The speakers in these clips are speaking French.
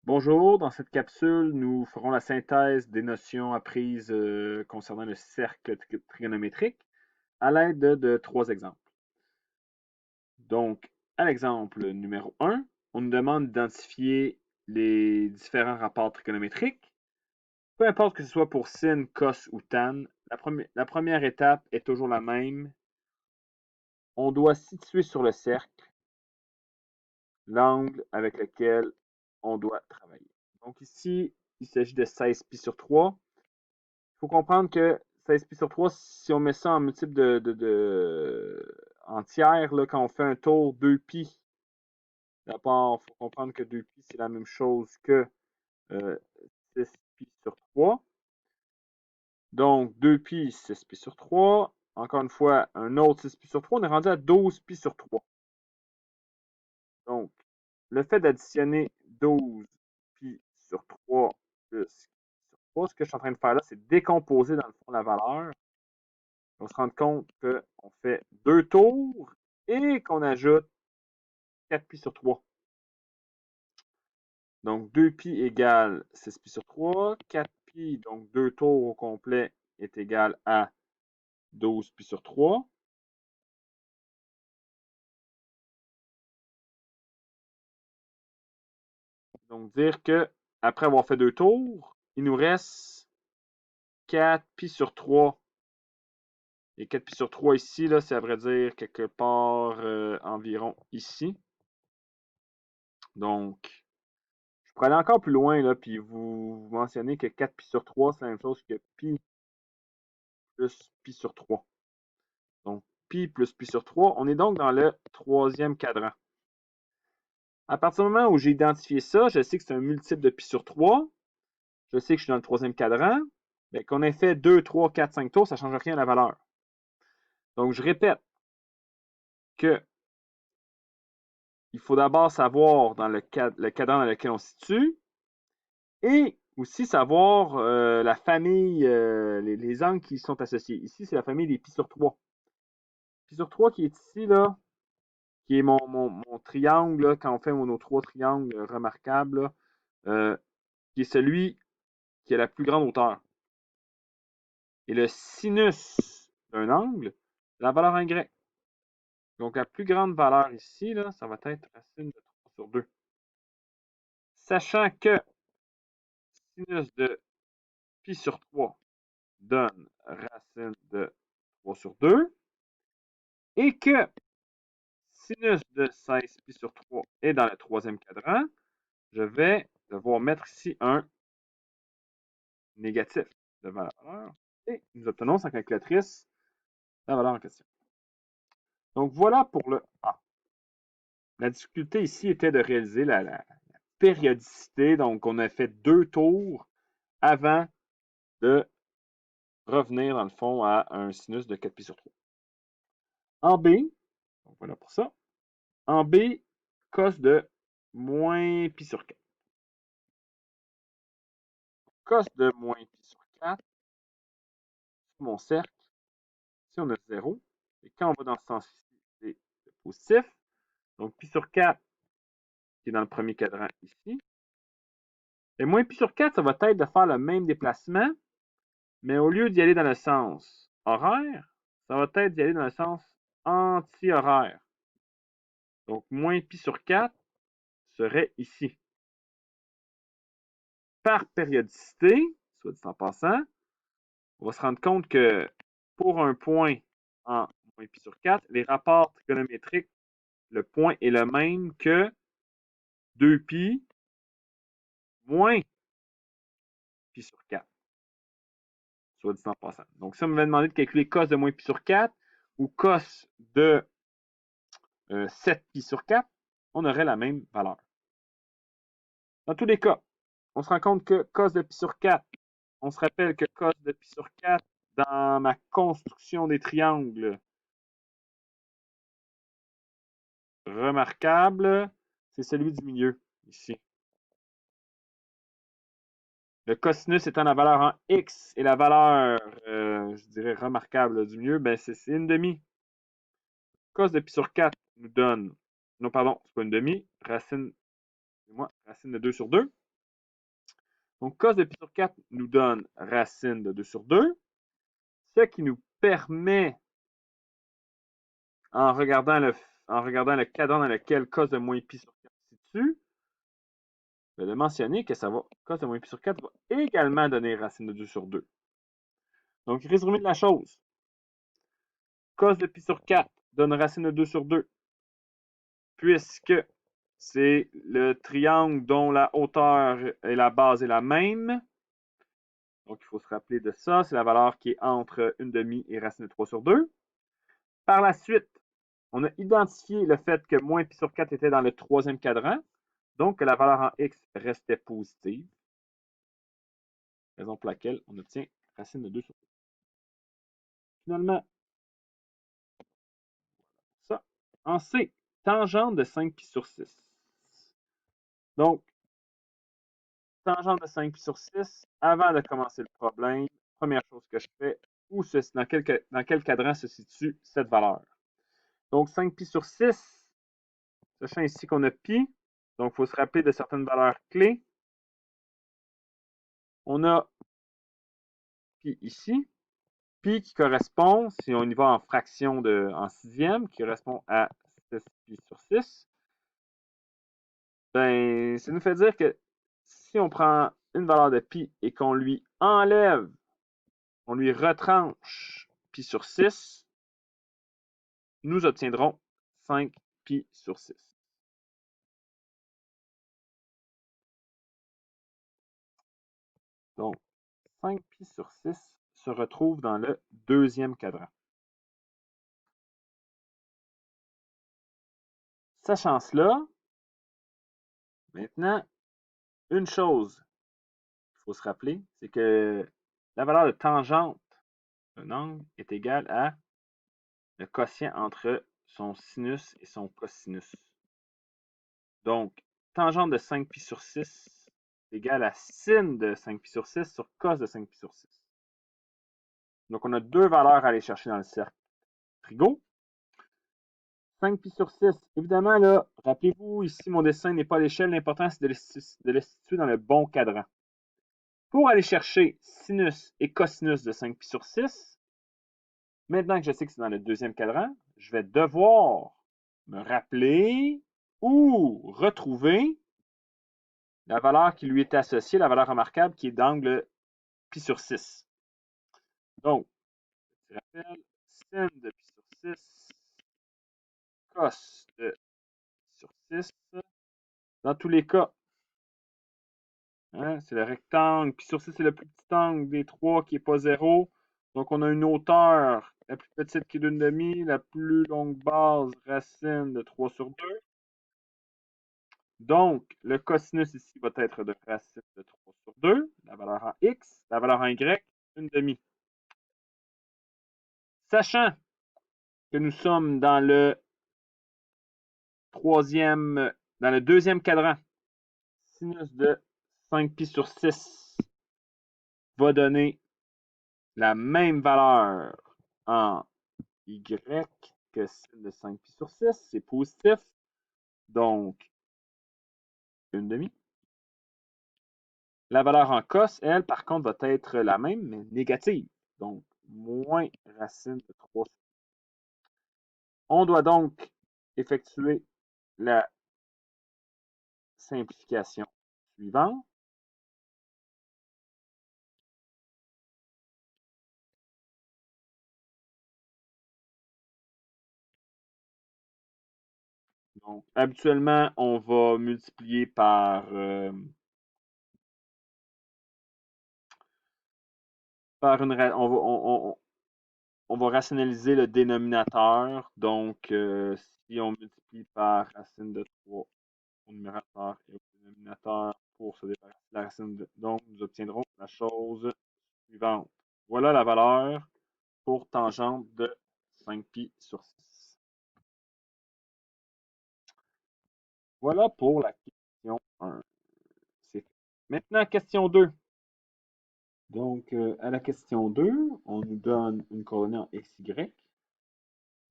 Bonjour, dans cette capsule, nous ferons la synthèse des notions apprises concernant le cercle trigonométrique à l'aide de trois exemples. Donc, à l'exemple numéro 1, on nous demande d'identifier les différents rapports trigonométriques. Peu importe que ce soit pour sin, cos ou tan, la première étape est toujours la même. On doit situer sur le cercle l'angle avec lequel on doit travailler. Donc ici, il s'agit de 16 pi sur 3. Il faut comprendre que 16 pi sur 3, si on met ça en multiple en tiers, là, quand on fait un tour, 2 pi. D'abord, il faut comprendre que 2 pi, c'est la même chose que 6 pi sur 3. Donc, 2 pi, 6 pi sur 3. Encore une fois, un autre 6 pi sur 3. On est rendu à 12 pi sur 3. Donc, le fait d'additionner 12 pi sur 3 plus sur 3, ce que je suis en train de faire là, c'est décomposer dans le fond la valeur. On se rend compte qu'on fait 2 tours et qu'on ajoute 4 pi sur 3. Donc 2 pi égale 6 pi sur 3. 4 pi, donc 2 tours au complet, est égal à 12 pi sur 3. Donc dire que après avoir fait 2 tours, il nous reste 4 pi sur 3. Et 4 pi sur 3 ici, là, c'est à vrai dire quelque part environ ici. Donc, je pourrais aller encore plus loin, là, puis vous mentionnez que 4 pi sur 3, c'est la même chose que pi plus pi sur 3. Donc, pi plus pi sur 3. On est donc dans le troisième cadran. À partir du moment où j'ai identifié ça, je sais que c'est un multiple de pi sur 3. Je sais que je suis dans le troisième cadran. Mais qu'on ait fait 2, 3, 4, 5 tours, ça ne change rien à la valeur. Donc, je répète que il faut d'abord savoir dans le cadran dans lequel on se situe et aussi savoir la famille, les angles qui sont associés. Ici, c'est la famille des pi sur 3. Pi sur 3 qui est ici, là, qui est mon triangle, là, quand on fait nos trois triangles remarquables, là, qui est celui qui a la plus grande hauteur. Et le sinus d'un angle, c'est la valeur en grec. Donc, la plus grande valeur ici, là, ça va être racine de 3 sur 2. Sachant que sinus de pi sur 3 donne racine de 3 sur 2 et que sinus de 16 pi sur 3 est dans le troisième cadran, je vais devoir mettre ici un négatif de valeur et nous obtenons sans calculatrice la valeur en question. Donc voilà pour le A. La difficulté ici était de réaliser la périodicité. Donc on a fait 2 tours avant de revenir dans le fond à un sinus de 4 pi sur 3. En B, donc voilà pour ça. En B, cos de moins pi sur 4. Cos de moins pi sur 4, sur mon cercle, ici on a 0. Et quand on va dans ce sens-ci, c'est positif. Donc pi sur 4, qui est dans le premier cadran ici. Et moins pi sur 4, ça va être de faire le même déplacement, mais au lieu d'y aller dans le sens horaire, ça va être d'y aller dans le sens anti-horaire. Donc moins pi sur 4 serait ici. Par périodicité, soit dit en passant, on va se rendre compte que pour un point en moins pi sur 4, les rapports trigonométriques, le point est le même que 2pi moins pi sur 4. Soit dit en passant. Donc, si on m'avait demandé de calculer cos de moins pi sur 4 ou cos de 7 pi sur 4, on aurait la même valeur. Dans tous les cas, on se rend compte que cos de pi sur 4, on se rappelle que cos de pi sur 4, dans ma construction des triangles remarquables, c'est celui du milieu, ici. Le cosinus étant la valeur en x et la valeur, je dirais, remarquable du milieu, ben c'est une demi. Cos de pi sur 4 nous donne, non pardon, c'est pas une demi, racine de 2 sur 2. Donc, cos de pi sur 4 nous donne racine de 2 sur 2, ce qui nous permet, en regardant le cadran dans lequel cos de moins pi sur 4 se situe, de mentionner que cos de moins pi sur 4 va également donner racine de 2 sur 2. Donc, résumé de la chose. Cos de pi sur 4 donne racine de 2 sur 2, puisque c'est le triangle dont la hauteur et la base est la même. Donc, il faut se rappeler de ça. C'est la valeur qui est entre 1/2 et racine de 3 sur 2. Par la suite, on a identifié le fait que moins pi sur 4 était dans le troisième cadran, donc que la valeur en x restait positive, raison pour laquelle on obtient racine de 2 sur 2. Finalement, ça. En C, tangente de 5 pi sur 6. Donc, tangente de 5 pi sur 6, avant de commencer le problème, première chose que je fais, dans quel cadran se situe cette valeur. Donc, 5 pi sur 6, sachant ici qu'on a pi, donc il faut se rappeler de certaines valeurs clés. On a pi ici, pi qui correspond, si on y va en fraction en sixième, qui correspond à 6 pi sur 6. Ben, ça nous fait dire que si on prend une valeur de pi et qu'on lui enlève, on lui retranche pi sur 6, nous obtiendrons 5 pi sur 6. Donc, 5 pi sur 6 se retrouve dans le deuxième cadran. Sachant cela, maintenant, une chose qu'il faut se rappeler, c'est que la valeur de tangente d'un angle est égale à le quotient entre son sinus et son cosinus. Donc, tangente de 5 pi sur 6 est égale à sin de 5 pi sur 6 sur cos de 5 pi sur 6. Donc, on a deux valeurs à aller chercher dans le cercle trigo. 5 pi sur 6, évidemment, là, rappelez-vous, ici, mon dessin n'est pas à l'échelle. L'important, c'est de le situer dans le bon cadran. Pour aller chercher sinus et cosinus de 5 pi sur 6, maintenant que je sais que c'est dans le deuxième cadran, je vais devoir me rappeler ou retrouver la valeur qui lui est associée, la valeur remarquable qui est d'angle pi sur 6. Donc, je rappelle, sin de pi sur 6, cos de pi sur 6. Dans tous les cas, hein, c'est le rectangle. Pi sur 6, c'est le plus petit angle des trois qui n'est pas 0. Donc, on a une hauteur la plus petite qui est d'1/2, la plus longue base, racine de 3 sur 2. Donc, le cosinus ici va être de racine de 3 sur 2, la valeur en x, la valeur en y, 1/2. Sachant que nous sommes dans le deuxième cadran, sinus de 5 pi sur 6 va donner la même valeur en y que sin de 5 pi sur 6, c'est positif, donc 1/2. La valeur en cos, elle, par contre, va être la même, mais négative, donc moins racine de 3 sur 6. On doit donc effectuer la simplification suivante. Donc, habituellement, on va multiplier on va rationaliser le dénominateur. Donc, si on multiplie par racine de 3 au numérateur et au dénominateur pour se débarrasser de la racine de... Donc, nous obtiendrons la chose suivante. Voilà la valeur pour tangente de 5 pi sur 6. Voilà pour la question 1. Maintenant, question 2. Donc, à la question 2, on nous donne une coordonnée en x, y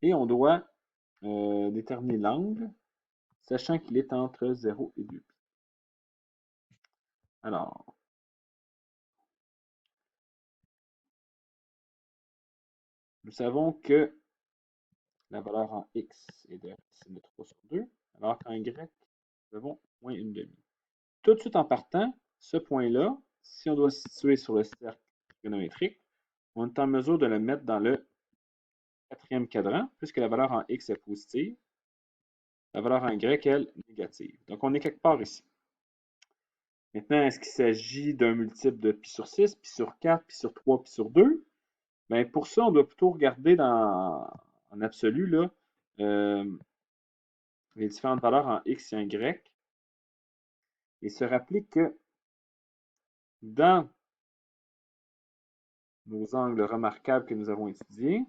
et on doit déterminer l'angle, sachant qu'il est entre 0 et 2. Alors, nous savons que la valeur en x est de racine de 3 sur 2, alors qu'en y, nous avons moins une demi. Tout de suite en partant, ce point-là, si on doit se situer sur le cercle trigonométrique, on est en mesure de le mettre dans le quatrième cadran, puisque la valeur en x est positive, la valeur en y, elle, négative. Donc, on est quelque part ici. Maintenant, est-ce qu'il s'agit d'un multiple de pi sur 6, pi sur 4, pi sur 3, pi sur 2? Bien, pour ça, on doit plutôt regarder en absolu là, les différentes valeurs en x et en y et se rappeler que dans nos angles remarquables que nous avons étudiés,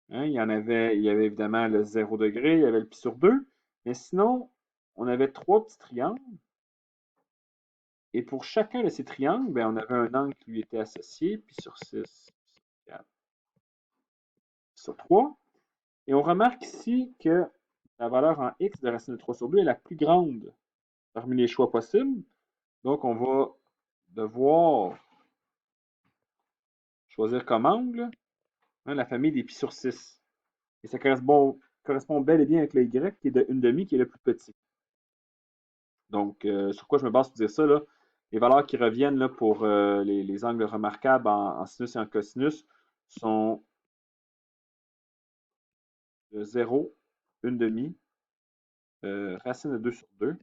hein, il y avait évidemment le 0 degré, il y avait le pi sur 2, mais sinon, on avait trois petits triangles. Et pour chacun de ces triangles, bien, on avait un angle qui lui était associé, pi sur 6, pi sur 4, pi sur 3. Et on remarque ici que la valeur en x de racine de 3 sur 2 est la plus grande parmi les choix possibles. Donc, on va devoir choisir comme angle la famille des pi sur 6. Et ça correspond bel et bien avec le y qui est de 1/2 qui est le plus petit. Donc, sur quoi je me base pour dire ça, là? Les valeurs qui reviennent là, pour les angles remarquables en sinus et en cosinus sont de 0, 1/2, racine de 2 sur 2,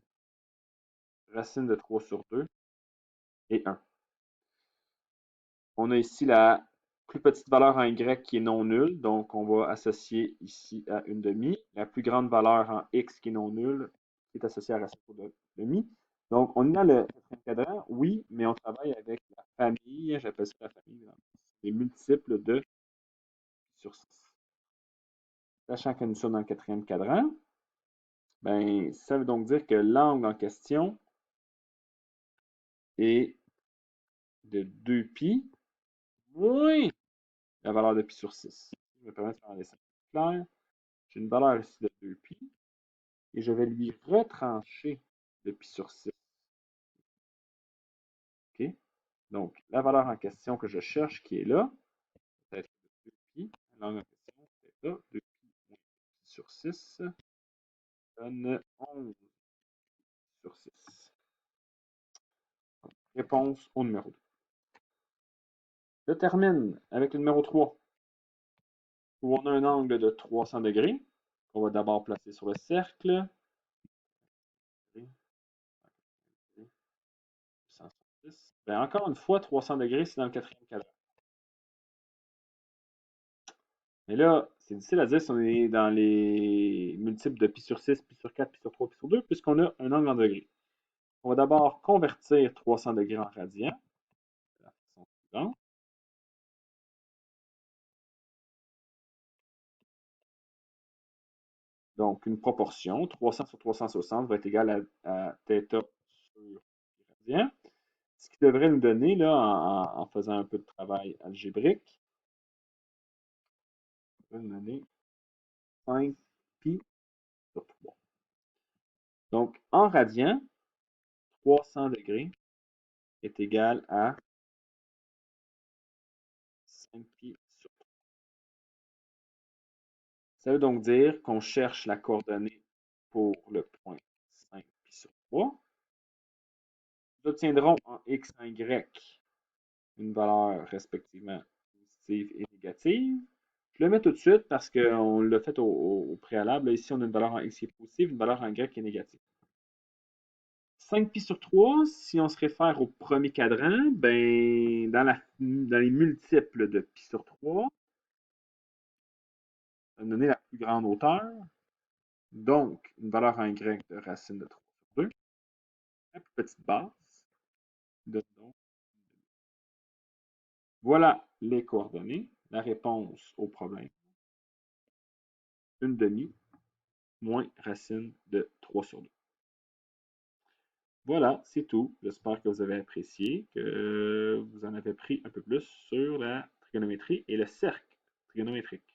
racine de 3 sur 2 et 1. On a ici la plus petite valeur en y qui est non nulle, donc on va associer ici à 1/2. La plus grande valeur en x qui est non nulle, qui est associée à racine de demi. Donc, on est dans le quatrième cadran, oui, mais on travaille avec la famille, j'appelle ça la famille, les multiples de sur 6. Sachant que nous sommes dans le quatrième cadran, ben, ça veut donc dire que l'angle en question est de 2π moins la valeur de pi sur 6. Je me permets de faire un dessin plus clair. J'ai une valeur ici de 2π et je vais lui retrancher le pi sur 6. OK? Donc, la valeur en question que je cherche qui est là, peut être 2π. L'angle en question, c'est là. 2π moins pi sur 6 donne 11 sur 6. Réponse au numéro 2. Je termine avec le numéro 3, où on a un angle de 300 degrés, qu'on va d'abord placer sur le cercle. Bien, encore une fois, 300 degrés, c'est dans le quatrième cadran. Mais là, c'est difficile à dire si on est dans les multiples de pi sur 6, pi sur 4, pi sur 3, pi sur 2, puisqu'on a un angle en degrés. On va d'abord convertir 300 degrés en radians. La façon suivante. Donc, une proportion, 300 sur 360 va être égal à θ sur radian. Ce qui devrait nous donner, là, en faisant un peu de travail algébrique, va nous donner 5π sur 3. Donc, en radian, 300 degrés est égal à 5π sur 3. Ça veut donc dire qu'on cherche la coordonnée pour le point 5π sur 3. Nous obtiendrons en x et en y une valeur respectivement positive et négative. Je le mets tout de suite parce qu'on l'a fait au préalable. Là, ici, on a une valeur en x qui est positive, une valeur en y qui est négative. 5π sur 3, si on se réfère au premier cadran, ben, dans les multiples de π sur 3, ça va donner la plus grande hauteur. Donc, une valeur en y de racine de 3 sur 2. La plus petite base donne donc. Voilà les coordonnées. La réponse au problème. 1/2 moins racine de 3 sur 2. Voilà, c'est tout. J'espère que vous avez apprécié, que vous en avez pris un peu plus sur la trigonométrie et le cercle trigonométrique.